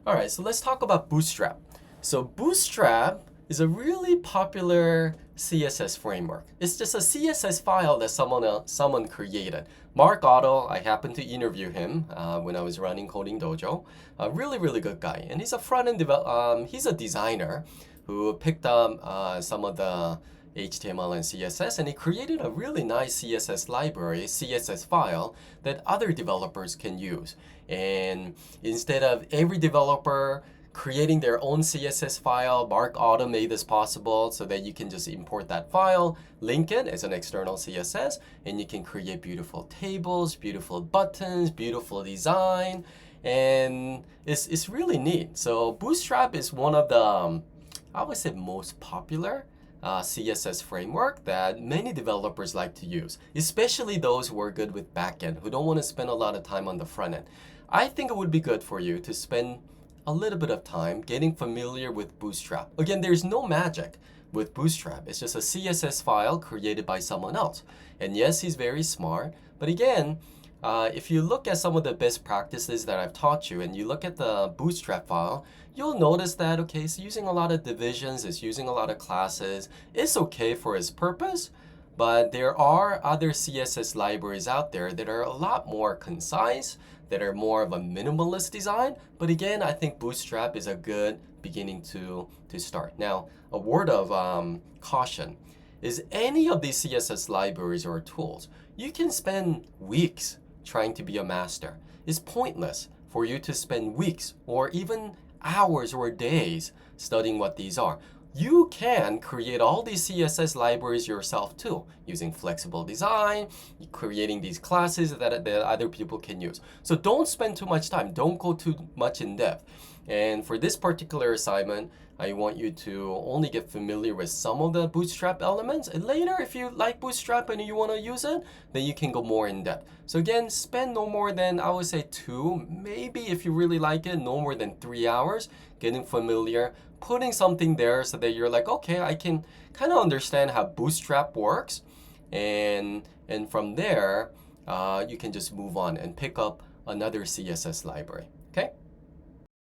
All right, so let's talk about Bootstrap. So Bootstrap is a really popular CSS framework. It's just a CSS file that someone created. Mark Otto, I happened to interview him when I was running Coding Dojo. A really good guy, and he's a he's a designer who picked up some of the HTML and CSS, and he created a really nice CSS library, CSS file that other developers can use. And instead of every developer creating their own CSS file, Mark Auto made this possible so that you can just import that file, link it as an external CSS, and you can create beautiful tables, beautiful buttons, beautiful design, and it's really neat. So Bootstrap is one of the, I would say, most popular CSS framework that many developers like to use, especially those who are good with backend, who don't want to spend a lot of time on the front end. I think it would be good for you to spend a little bit of time getting familiar with Bootstrap. Again, there's no magic with Bootstrap. It's just a CSS file created by someone else. And yes, he's very smart, but again, if you look at some of the best practices that I've taught you and you look at the Bootstrap file, you'll notice that, okay, it's using a lot of divisions, it's using a lot of classes. It's okay for its purpose, but there are other CSS libraries out there that are a lot more concise, that are more of a minimalist design. But again, I think Bootstrap is a good beginning to start. Now, a word of caution is any of these CSS libraries or tools, you can spend weeks trying to be a master. It's pointless for you to spend weeks or even hours or days studying what these are. You can create all these CSS libraries yourself too, using flexible design, creating these classes that other people can use. So don't spend too much time, don't go too much in depth. And for this particular assignment, I want you to only get familiar with some of the Bootstrap elements. And later, if you like Bootstrap and you want to use it, then you can go more in depth. So again, spend no more than, I would say, 2, maybe if you really like it, no more than 3 hours getting familiar, putting something there so that you're like, okay, I can kind of understand how Bootstrap works. And from there, you can just move on and pick up another CSS library. Okay?